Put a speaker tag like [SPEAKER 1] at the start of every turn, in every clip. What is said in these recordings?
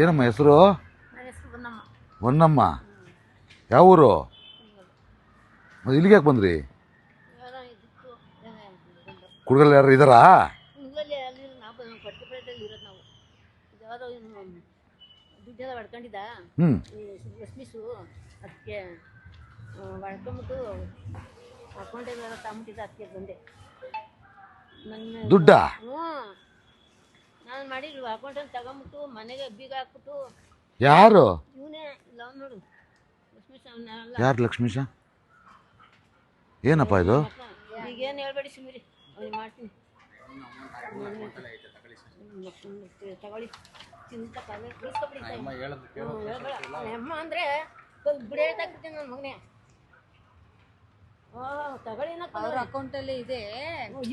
[SPEAKER 1] ಏನಮ್ಮ ಹೆಸರು?
[SPEAKER 2] ನನ್ನ ಹೆಸರು ಹೊನ್ನಮ್ಮ.
[SPEAKER 1] ಹೊನ್ನಮ್ಮ. ಯಾವ ಊರು? ಇಲ್ಲಿಗೆ ಯಾಕೆ ಬಂದ್ರಿ? ಕುಡ್ಗಲ್ ಯಾರು ಇದ್ದಾರಾ?
[SPEAKER 2] ದುಡ್ಡೆಲ್ಲ ಹೊಡ್ಕೊಂಡಿದ್ದ ರಶ್ಮಿಸು, ಅದಕ್ಕೆ ಹೊಡ್ಕೊಂಬಿಟ್ಟು ಅಕೌಂಟೆಲ್ಲ ತಗೊಂಬಿಟ್ಟಿದ್ದ, ಅದಕ್ಕೆ ಬಂದೆ. ನನ್ನ
[SPEAKER 1] ದುಡ್ಡ?
[SPEAKER 2] ಹ್ಞೂ, ನಾನು ಮಾಡಿಲ್ವ ಅಕೌಂಟಲ್ಲಿ ತಗೊಂಬಿಟ್ಟು ಮನೆಗೆ ಬೀಗ ಹಾಕ್ಬಿಟ್ಟು.
[SPEAKER 1] ಯಾರು?
[SPEAKER 2] ಇವನೇ ಇಲ್ಲ, ಅವ್ನು ನೋಡು, ಲಕ್ಷ್ಮೀಶ. ಅವನ್ನೆಲ್ಲ
[SPEAKER 1] ಯಾರು ಲಕ್ಷ್ಮೀಶ? ಏನಪ್ಪ ಇದು?
[SPEAKER 2] ಈಗೇನು ಹೇಳ್ಬೇಡಿ, ಸುಮ್ಮನೆ ಅವ್ನಿಗೆ ಮಾಡ್ತೀನಿ. ತಗೊಳ್ಳಿ, ಚಿಂತ ಅಮ್ಮ ಅಂದರೆ ಬಿಡೇ ತಾಕ್ಬಿಡ್ತೀನಿ ನನ್ನ ಮಗನೇ. ತಗೊಳ್ಳಿ,
[SPEAKER 3] ಅವ್ರ ಅಕೌಂಟಲ್ಲೇ ಇದೆ.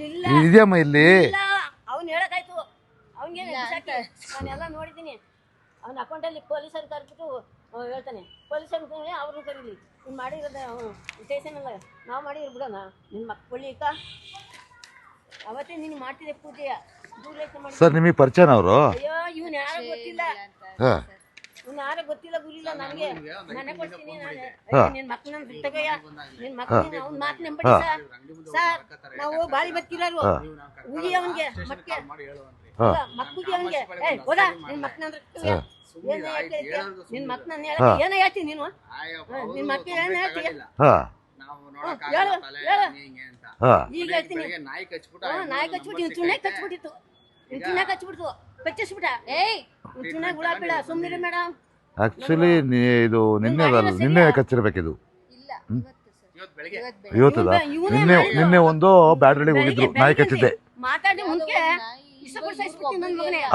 [SPEAKER 2] ಇಲ್ಲ
[SPEAKER 1] ಇದೆಯಮ್ಮ ಇಲ್ಲಿ.
[SPEAKER 2] ಅವ್ನು ಹೇಳೋಕ್ಕಾಯ್ತು, ಅವನಿಗೆ ನಾನೆಲ್ಲ ನೋಡಿದ್ದೀನಿ. ಅವ್ನ ಅಕೌಂಟಲ್ಲಿ ಪೊಲೀಸರು ಕರೆದ್ಬಿಟ್ಟು ಹೇಳ್ತಾನೆ, ಪೊಲೀಸರು ಅವ್ರನ್ನ ಕರೀಲಿ. ನೀನು ಮಾಡಿರೋದು ಸ್ಟೇಷನಲ್ಲ, ನಾವು ಮಾಡಿರೋ ಬಿಡೋಣ. ನಿನ್ನ ಮಕ್ಕಳು ಈಗ ಅವತ್ತೇ ನೀನು ಮಾಡ್ತಿದ್ದೆ ಪೂಜೆಯ ದೂರಲೇಖ ಮಾಡಿ.
[SPEAKER 1] ಸರ್ ನಿಮಗೆ ಪರಿಚಯನ ಅವರು?
[SPEAKER 2] ಅಯ್ಯೋ, ಇವನು ಯಾರೋ ಗೊತ್ತಿಲ್ಲ, ಇವನು ಯಾರೋ ಗೊತ್ತಿಲ್ಲ, ಗುರಿಲ್ಲ ನನಗೆ. ನಾನೇ ಕೊಡ್ತೀನಿ. ನಿನ್ನ ಮಕ್ಕಳನ್ನ ತಗೋಯ, ನಿನ್ನ ಮಕ್ಕಳನ್ನ ಅವ್ನ ಮಾತು ನಂಬಡಿ ಸರ್. ನಾವು ಬಾಳಿ ಬದುಕಿರೋರು, ಉಗಿ ಅವನಿಗೆ ಮಕ್ಕೆ ಮಕ್ಕಳಿಗೆ ಅವನಿಗೆ ಹೋದ ನಿನ್ನ ಮಕ್ಕಳ ಅಂದ್ರೆ ನಿನ್ನ ಮಕ್ಕಳನ್ನ ಹೇಳಕ್ಕೆ ಏನೋ ಹೇಳ್ತೀನಿ ನೀನು. ನಿನ್ನ ಮಕ್ಕಳು ಏನು ಹೇಳ್ತೀಯ ಹೇಳು ಹೇಳು. ಈಗ ಹೇಳ್ತೀನಿ, ನಾಯಿ ಕಚ್ಬಿಟ್ಟು ಚುಣ್ಣೆ ಕಚ್ಬಿಟ್ಟಿತ್ತು, ಚುಣ್ಣೆ ಕಚ್ಬಿಡ್ತು, ಕಚ್ಚಿಸ್ಬಿಟ್ಟ. ಏಯ್ ಚುಣ್ಣೆ ಗುಳಾಬಿಡ, ಸುಮ್ಮನೆ ಮೇಡಮ್.
[SPEAKER 1] ಆಕ್ಚುಲಿ ಇದು ನಿನ್ನೆ ಕಚ್ಚಿರ್ಬೇಕಿದು. ಇವತ್ತದ? ನಿನ್ನೆ ಒಂದು ಬ್ಯಾಡ್ರಳ್ಳಿಗೆ ಹೋಗಿದ್ರು, ನಾಯಿ ಕಚ್ಚಿದ್ದೆ.
[SPEAKER 2] ಮಾತಾಡಿ ಮುಂದೆ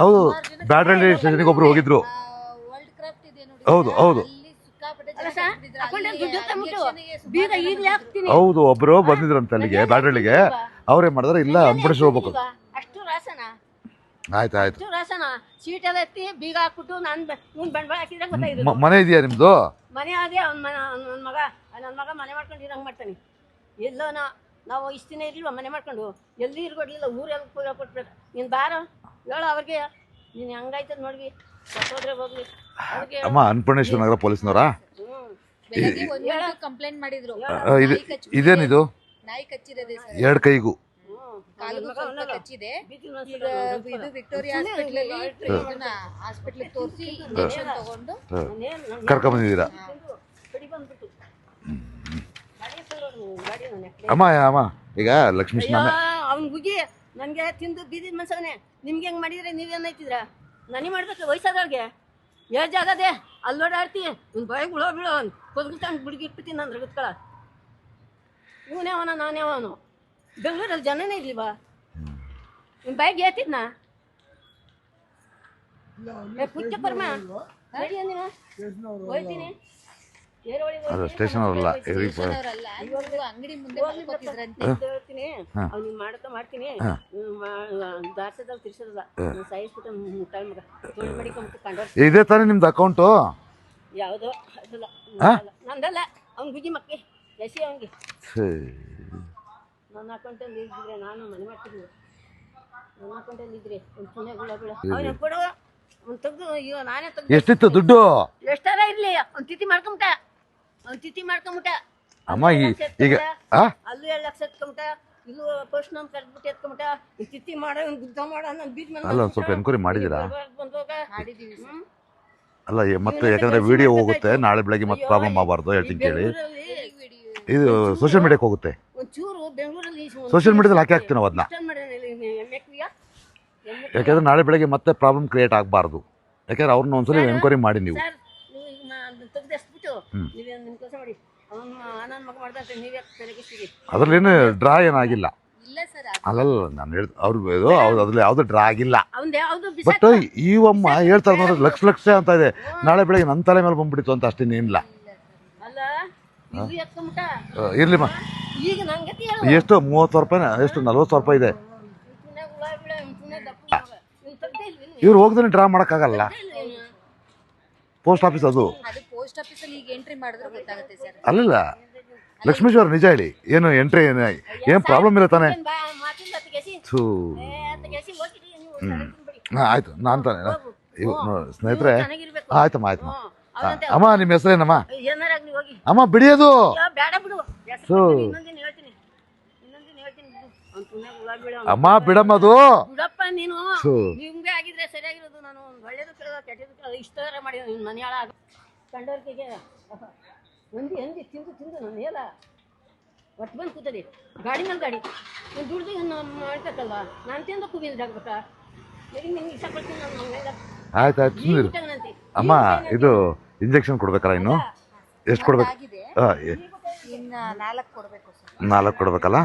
[SPEAKER 1] ಹೌದು, ಬ್ಯಾಡ್ರಳ್ಳಿ ಸ್ಟೇಷನ್ಗೆ ಒಬ್ರು ಹೋಗಿದ್ರು. ಹೌದು ಹೌದು ಹೌದು, ಒಬ್ರು ಬಂದಿದ್ರಂತ ಅಲ್ಲಿಗೆ ಬ್ಯಾಡ್ರಳ್ಳಿಗೆ. ಅವ್ರೇನ್ ಮಾಡಿದ್ರೆ, ಇಲ್ಲ ಅನ್ಪಡಿಸಿ ಹೋಗ್ಬೇಕು.
[SPEAKER 2] ಅಷ್ಟು ರಾಸನ
[SPEAKER 1] ಆಯ್ತು ಆಯ್ತು.
[SPEAKER 2] ರಾಸನ ಸೀಟ್ ಎಲ್ಲ ಎತ್ತಿ ಬೀಗ ಹಾಕ್ಬಿಟ್ಟು ನಾನು ಬಂಡವಾಳ ಹಾಕಿದ್ರೆ ಗೊತ್ತಾಯ್ತು.
[SPEAKER 1] ಮನೆ ಇದೆಯಾ ನಿಮ್ದು?
[SPEAKER 2] ಮನೆ ಅದೇ ನನ್ನ ಮಗ ಮನೆ ಮಾಡ್ಕೊಂಡು ಇರಂಗ್ ಮಾಡ್ತಾನೆ. ಎಲ್ಲೋ ನಾವು ಇಷ್ಟು ದಿನ ಇರ್ಲಿಲ್ವ ಮನೆ ಮಾಡ್ಕೊಂಡು, ಎಲ್ಲಿ ಇರ್ಕೊಡ್ಲಿಲ್ಲ, ಊರೆಲ್ಲ ಕೊಟ್ಬೇಕು. ನೀನು ಬಾರೋ ಹೇಳೋ ಅವ್ರಿಗೆ, ನೀನು ಹಂಗಾಯ್ತದ ನೋಡ್ವಿ, ಹೋದ್ರೆ ಹೋಗ್ಲಿ ಅವ್ರಿಗೆ.
[SPEAKER 1] ಅಮ್ಮ, ಅನ್ನಪೂರ್ಣೇಶ್ವರ ನಗರ ಪೊಲೀಸ್ನವರಾ?
[SPEAKER 3] ಕಂಪ್ಲೇಂಟ್ ಮಾಡಿದ್ರು.
[SPEAKER 1] ಇದೇನಿದು?
[SPEAKER 3] ನಾಯಿ ಕಚ್ಚಿದೆ ಸರ್,
[SPEAKER 1] ಎರಡು ಕೈಗೂ
[SPEAKER 3] ಕಾಲಿಗೂ ಸ್ವಲ್ಪ ಕಚ್ಚಿದೆ. ಈಗ ಇದು ವಿಕ್ಟೋರಿಯಾ ಹಾಸ್ಪಿಟ್ಲಿಗೆ ತೋರಿಸಿ ಇಂಜೆಕ್ಷನ್ ತಗೊಂಡು
[SPEAKER 1] ಕರ್ಕೊಂಬಂದಿದ್ದೀರಾ? ಅಮ್ಮ ಅಮ್ಮ, ಈಗ ಲಕ್ಷ್ಮೀಶ್
[SPEAKER 2] ಅವ್ನ ಗುಗಿ ನನಗೆ ತಿಂದು ಬೀದಿದ ಮನ್ಸವನೆ. ನಿಮ್ಗೆ ಹೆಂಗೆ ಮಾಡಿದ್ರೆ ನೀವೇನೈತಿದ್ರ? ನನಗೆ ಮಾಡ್ಬೇಕು ವಯಸ್ಸಾದವ್ರಿಗೆ. ಏಜ್ ಆಗದೆ ಅಲ್ಲಿ ಓಡಾಡ್ತಿ, ಒಂದು ಬಾಯಿಗೆ ಹುಳ ಬೀಳೋ ಕೊದ್ಗಿಟ್ಕೊಂಡು ಬಿಡ್ಗಿ ಇಟ್ಬಿಡ್ತೀನಿ ನಾನು ರಗತ್ಕೊಳ. ಇವನೇ ಅವನ ನಾನೇ ಅವನು. ಬೆಂಗಳೂರಲ್ಲಿ ಜನನೇ ಇರ್ಲಿವಾ? ನಿಮ್ಮ ಬಾಯಿಗೆ ಏತಿದ್ನಾ? ಪುಚ್ಚ ಪರ್ಮ ನಡಿಯ ನೀನು, ಹೋಯ್ತೀನಿ.
[SPEAKER 1] ಸ್ಟೇಷನ್ ಅವರಲ್ಲ,
[SPEAKER 3] ಅಂಗಡಿ ಮುಂದೆ
[SPEAKER 2] ಹೇಳ್ತೀನಿ. ಅವ್ನಿಗೆ ಮಾಡ್ತಾ ಮಾಡ್ತೀನಿ. ದಾಸದಲ್ಲಿ ತಿರ್ಸೋದಲ್ಲ, ಸಾಯಿಸ್ಬಿಟ್ಟು ಮುಟ್ಟಾಳ ಮಗ ತೊಳಿ ಮಾಡಿಕೊಂಬಿಟ್ಟು ಕಂಡೋರ್.
[SPEAKER 1] ಇದೇ ತಾನೇ ನಿಮ್ದು ಅಕೌಂಟು?
[SPEAKER 2] ಯಾವುದೋ ಅದಲ್ಲ, ನಂದಲ್ಲ. ಅವ್ನ ಗುಜಿ ಮಕ್ಕಿ ಎಸಿ ಅವನಿಗೆ. ನನ್ನ ಅಕೌಂಟಲ್ಲಿ ಇದ್ದಿದ್ರೆ ನಾನು ಮನೆ ಮಾಡ್ತಿದ್ವಿ. ನನ್ನ ಅಕೌಂಟಲ್ಲಿ ಇದ್ರೆ ಒಂದು ಪುಣ್ಯ ಗುಳ ಬೀಳ ಅವನ ಕೊಡು, ಒಂದು ತೆಗ್ದು. ಈಗ ನಾನೇ ತೆಗ್ದು.
[SPEAKER 1] ಎಷ್ಟಿತ್ತು ದುಡ್ಡು?
[SPEAKER 2] ಎಷ್ಟಾರ ಇರ್ಲಿ, ಅವ್ನು ತಿಥಿ ಮಾಡ್ಕೊಂಬಿಟ್ಟ.
[SPEAKER 1] ಅಮ್ಮ ಈಗ
[SPEAKER 2] ಅಲ್ಲೂ 2 ಲಕ್ಷ ಎತ್ಕೊಂಬಿಟ್ಟ, ಇಲ್ಲೂ ಪೋಸ್ಟ್ ನಮ್ ಕರೆದ್ಬಿಟ್ಟು ಎತ್ಕೊಂಬಿಟ್ಟ. ತಿಥಿ ಮಾಡೋ ಗುದ್ದ ಮಾಡೋ ನನ್ನ ಬೀದ್ ಮೇಲೆ
[SPEAKER 1] ಅಲ್ಲ, ಒಂದು ಸ್ವಲ್ಪ ಎನ್ಕ್ವೈರಿ ಮಾಡಿದ್ದೀರಾ?
[SPEAKER 2] ಮಾಡಿದೀವಿ.
[SPEAKER 1] ಅಲ್ಲ, ಮತ್ತೆ ಯಾಕಂದ್ರೆ ವಿಡಿಯೋ ಹೋಗುತ್ತೆ, ನಾಳೆ ಬೆಳಗ್ಗೆ ಮತ್ತೆ ಪ್ರಾಬ್ಲಮ್ ಆಗಬಾರ್ದು ಹೇಳ್ತೀನಿ ಕೇಳಿ. ಇದು ಸೋಷಿಯಲ್ ಮೀಡಿಯಾಕ್ಕೆ ಹೋಗುತ್ತೆ.
[SPEAKER 2] ಒಂಚೂರು ಬೆಂಗಳೂರಲ್ಲಿ
[SPEAKER 1] ಸೋಷಿಯಲ್ ಮೀಡಿಯಾದಲ್ಲಿ ಹಾಕಿ ನಾವು ಅದನ್ನ. ಯಾಕಂದ್ರೆ ನಾಳೆ ಬೆಳಗ್ಗೆ ಮತ್ತೆ ಪ್ರಾಬ್ಲಮ್ ಕ್ರಿಯೇಟ್ ಆಗಬಾರ್ದು. ಯಾಕಂದ್ರೆ ಅವ್ರನ್ನ ಒಂದ್ಸಲ ಎನ್ಕ್ವೈರಿ ಮಾಡಿ ನೀವು. ಅದ್ರಲ್ಲೇನು ಡ್ರಾ ಏನಾಗಿಲ್ಲ. ಅಲ್ಲಲ್ಲ, ನಾನು ಅವ್ರಿಗೆ ಅದ್ರಲ್ಲಿ ಯಾವ್ದು ಡ್ರಾ ಆಗಿಲ್ಲ. ಬಟ್ ಇವಮ್ಮ ಹೇಳ್ತಾರೆ ನೋಡ್ರಿ, ಲಕ್ಷ ಅಂತ ಇದೆ. ನಾಳೆ ಬೆಳಗ್ಗೆ ನನ್ನ ತಲೆ ಮೇಲೆ ಬಂದ್ಬಿಟ್ಟಿತ್ತು ಅಂತ ಅಷ್ಟೇನಿಲ್ಲ. ಇರ್ಲಿಮ್ಮ, ಎಷ್ಟು 30,000 ರೂಪಾಯಿ, ಎಷ್ಟು 40,000 ರೂಪಾಯಿ ಇದೆ. ಇವ್ರು ಹೋಗ್ದೇ ಡ್ರಾ ಮಾಡೋಕ್ಕಾಗಲ್ಲ. ಪೋಸ್ಟ್ ಆಫೀಸ್ ಅದು.
[SPEAKER 3] ಪೋಸ್ಟ್ ಆಫೀಸಲ್ಲಿ ಈಗ ಎಂಟ್ರಿ ಮಾಡಿದ್ರೆ ಗೊತ್ತಾಗುತ್ತೆ ಸರ್.
[SPEAKER 1] ಅಲ್ಲಲ್ಲ ಲಕ್ಷ್ಮೀಶ್ವರ, ನಿಜ ಹೇಳಿ, ಏನು ಎಂಟ್ರಿ ಏನು ಪ್ರಾಬ್ಲಮ್ ಇಲ್ಲ ತಾನೆ? ಆಯ್ತು, ನಾನು ತಾನೆ ಸ್ನೇಹಿತರೆ
[SPEAKER 2] ಚೆನ್ನಾಗಿರ್ಬೇಕು.
[SPEAKER 1] ಆಯ್ತಮ್ಮ ಆಯ್ತಮ್ಮ
[SPEAKER 2] ಅವ್ರಂತೆ
[SPEAKER 1] ಅಮ್ಮ ನಿಮ್ಮ ಹೆಸರೇನಮ್ಮ
[SPEAKER 2] ಏನಾರಾಗ್ಲಿ ಹೋಗಿ.
[SPEAKER 1] ಅಮ್ಮ ಬಿಡಿಯೋದು
[SPEAKER 2] ಅಯ್ಯೋ, ಬೇಡ ಬಿಡು.
[SPEAKER 1] ಸೊ
[SPEAKER 2] ಇನ್ನೊಂದಿನ ಹೇಳ್ತೀನಿ ಬಿಡು. ಅವ್ನ್ ಪುಣ್ಯ ಹುಳ ಬೀಳೋ ಅವ್ನು.
[SPEAKER 1] ಅಮ್ಮ ಬಿಡಮ್ಮ ಅದು
[SPEAKER 2] ಬಿಡಪ್ಪ ನೀನು.
[SPEAKER 1] ಸೊ
[SPEAKER 2] ನಿಮ್ಗೆ ಆಗಿದ್ರೆ ಸರಿಯಾಗಿರೋದು. ನಾನು ಒಳ್ಳೇದು ಕೇಳೋ ಕೆಟ್ಟದ್ದು ಕೇಳೋ ಇಷ್ಟ ಮಾಡಿ ನಿನ್ನ ಮನೆ ಹಾಳಾಗ ಕಂಡವ್ರಿಗೆ ಹಂದಿ ತಿಂದು ನಾನು ಹೇಳ ಒಟ್ಟು ಬಂದು ಕೂತದೆ ಗಾಡಿ ಮೇಲೆ ಗಾಡಿ ನಾನು ದುಡ್ದು ಮಾಡ್ಬೇಕಲ್ವಾ ನಾನು ತಿಂದು ಕೂಗಿಲ್ ಜಾಗಬೇಕಾ ನಿಂಗೆ ಇಷ್ಟಪಡ್ತೀನಿ ನಾನು ಮನೆಯಾಗ
[SPEAKER 1] ಆಯ್ತು ಆಯ್ತು ಸುಮ್ಮನೆ ಅಮ್ಮ ಇದು ಇಂಜೆಕ್ಷನ್ ಕೊಡ್ಬೇಕಲ್ಲ ಇನ್ನು ಎಷ್ಟು ಕೊಡ್ಬೇಕು
[SPEAKER 3] ಆಗಿದೆ
[SPEAKER 1] ಹಾಂ
[SPEAKER 3] ಇನ್ನ 4 ಕೊಡ್ಬೇಕು ಸರ್.
[SPEAKER 1] 4 ಕೊಡ್ಬೇಕಲ್ಲ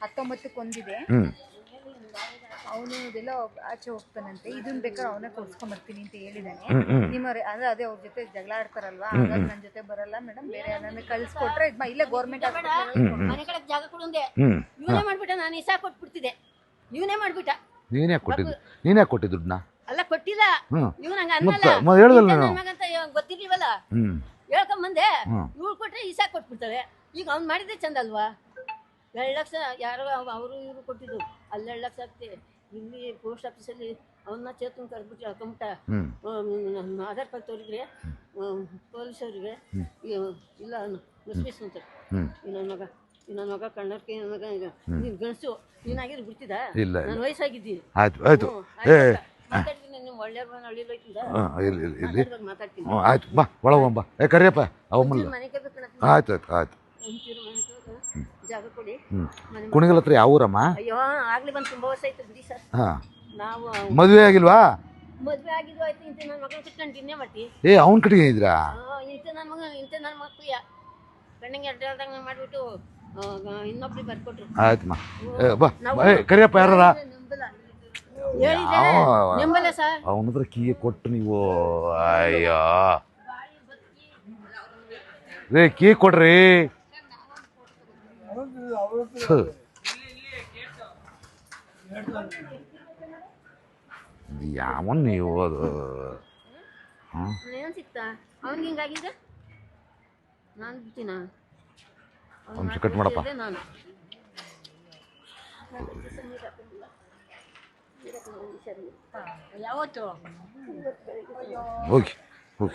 [SPEAKER 3] 19ಕ್ಕೆ ಒಂದಿದೆ.
[SPEAKER 1] ಹ್ಞೂ
[SPEAKER 3] ಅವನು ಇದೆಲ್ಲ ಆಚೆ ಹೋಗ್ತಾನಂತೆ. ಇದನ್ನ ಬೇಕಾದ್ರೆ ಅವನೇ ಕೊಡ್ಸ್ಕೊಂಬರ್ತೀನಿ ಅಂತ ಹೇಳಿದಾನೆ.
[SPEAKER 1] ಹ್ಞೂ
[SPEAKER 3] ಅಂದ್ರೆ ಅದೇ ಅವ್ರ ಜೊತೆ ಜಗಳ ಆಡ್ತಾರಲ್ವಾ, ಹಾಗಾಗಿ ನನ್ನ ಜೊತೆ ಬರಲ್ಲ ಮೇಡಮ್, ಬೇರೆ ಯಾರನ್ನ ಕಳ್ಸಿಕೊಟ್ರೆ ಇಲ್ಲೇ ಗೌರ್ಮೆಂಟ್
[SPEAKER 2] ಮನೆ ಕಡೆ ಜಾಗ ಕೊಡುಂದೆ
[SPEAKER 1] ಹ್ಞೂ
[SPEAKER 2] ಇವನೇ ಮಾಡ್ಬಿಟ್ಟ. ನಾನು ಇಸಾ ಕೊಟ್ಬಿಡ್ತಿದ್ದೆ, ಇವನೇ ಮಾಡ್ಬಿಟ್ಟ.
[SPEAKER 1] ನೀನೇ ಕೊಟ್ಟಿದ್ದು ನೀನೇ ಕೊಟ್ಟಿದ್ದು ದುಡ್ಡನ್ನ
[SPEAKER 2] ಅಲ್ಲ ಕೊಟ್ಟಿಲ್ಲ
[SPEAKER 1] ಹ್ಞೂ
[SPEAKER 2] ಇವ್ ನಂಗೆ
[SPEAKER 1] ಮತ್ತೆ
[SPEAKER 2] ಅನ್ನಲ್ಲ
[SPEAKER 1] ಹೇಳ್ದಲ್ಲ
[SPEAKER 2] ನನ್ನ
[SPEAKER 1] ನಾನು
[SPEAKER 2] ಮಗಂತ ಗೊತ್ತಿರ್ಲಿವಲ್ಲ
[SPEAKER 1] ಹ್ಞೂ
[SPEAKER 2] ಹೇಳ್ಕೊಂಬಂದೆ.
[SPEAKER 1] ಹ್ಞೂ
[SPEAKER 2] ಇವ್ಳು ಕೊಟ್ರೆ ಇಸಾ ಕೊಟ್ಬಿಡ್ತವೆ. ಈಗ ಅವ್ನು ಮಾಡಿದ್ರೆ ಚಂದ ಅಲ್ವಾ? 2 ಲಕ್ಷ ಯಾರೋ ಅವರು ಇವರು ಕೊಟ್ಟಿದ್ದು, ಅಲ್ಲಿ 2 ಲಕ್ಷ ಆಗ್ತಿ. ಇಲ್ಲಿ ಪೋಸ್ಟ್ ಆಫೀಸಲ್ಲಿ ಅವನ್ನ ಚೇತನ್ ಕರೆದ್ಬಿಟ್ಟು ಹೇಳ್ಕೊಂಬಿಟ್ಟ. ಆಧಾರ್ ಕಾರ್ಡ್ ತೋರಿದ್ರೆ ಪೊಲೀಸವ್ರಿಗೆ ಇಲ್ಲ ಮುಸ್ಮಿಸ್ ಅಂತ ನನ್ನ ಮಗ ಕಣ್ಣರ್ಕೆ ನನ್ನ ಮಗ ಈಗ ನೀನು ಗಣಸು ನೀನಾಗಿರು ಬಿಡ್ತಿದ್ದ
[SPEAKER 1] ಇಲ್ಲ
[SPEAKER 2] ನಾನು ವಯಸ್ಸಾಗಿದ್ದೀನಿ.
[SPEAKER 1] ಆಯ್ತು ಆಯ್ತು
[SPEAKER 2] ಮಾತಾಡ್ತೀನಿ ನಿಮ್ಮ ಒಳ್ಳೆಯವ್ರ ಹಳ್ಳಿಲಿ ಹೋಯ್ತಿದ್ದ
[SPEAKER 1] ಇಲ್ಲಿ ಇಲ್ಲಿ
[SPEAKER 2] ಮಾತಾಡ್ತೀನಿ.
[SPEAKER 1] ಹ್ಞೂ ಆಯ್ತು ಬಾ ಒಳಗೆ ಬಾ ಕರಿಯಪ್ಪ ಅವಮ್ಮಲ್ಲ
[SPEAKER 2] ಮನೆಗೆ ಬೇಕಣ್ಣ
[SPEAKER 1] ಆಯ್ತು ಆಯ್ತು ಆಯ್ತು
[SPEAKER 2] ಒಂಚೂರು ಮನೆಗೆ ಜಾಗ ಕೊಡಿ.
[SPEAKER 1] ಹ್ಞೂ ಕುಣಿಗಲ್ ಹತ್ರ ಯಾವ ಊರಮ್ಮ?
[SPEAKER 2] ಅಯ್ಯೋ ಆಗ್ಲಿ ಬಂದು ತುಂಬಾ ವರ್ಷ ಆಯ್ತು ಬಿಡಿ ಸರ್.
[SPEAKER 1] ಹಾಂ
[SPEAKER 2] ನಾವು
[SPEAKER 1] ಮದುವೆ ಆಗಿಲ್ವಾ?
[SPEAKER 2] ಮದ್ವೆ ಆಗಿದ್ದು ಆಯ್ತು. ಇಂತ ನನ್ನ ಮಗನ ಕುತ್ಕೊಂಡು ಇನ್ನೇ ಮಾಡ್ತಿ
[SPEAKER 1] ಅವ್ನ ಕಡೆಗೆ ಇದ್ರಾ?
[SPEAKER 2] ಇಂತ ನನ್ನ ಮಕ್ಳಿಯ ಕಣ್ಣಿಗೆ ಅಡ್ಡಾಡ್ದಂಗೆ ಮಾಡಿಬಿಟ್ಟು ಇನ್ನೊಬ್ರಿಗೆ ಬರ್ಕೊಟ್ರು.
[SPEAKER 1] ಆಯ್ತಮ್ಮ ಬಾ ಕರಿಯಪ್ಪ ಯಾರ
[SPEAKER 2] ನಿಂಬಲ್ಲ ಸರ್
[SPEAKER 1] ಅವನ ಹತ್ರ ಕೀ ಕೊಟ್ಟು ನೀವು ಅಯ್ಯೋ ರೇ ಕೀ ಕೊಡ್ರಿ. ಯಾವನ್ ನೀವು ಅದು
[SPEAKER 2] ಏನ್ ಸಿಕ್ತಾ ಅವನಿಗೆ ಹಿಂಗಾಗಿದೆ? ನಾನು ಬಿಡ್ತೀನ
[SPEAKER 1] ಅಂಶ ಕಟ್ ಮಾಡಪ್ಪ.
[SPEAKER 2] ನಾನು ಯಾವತ್ತು
[SPEAKER 1] ಹೋಗಿ ಹೋಗಿ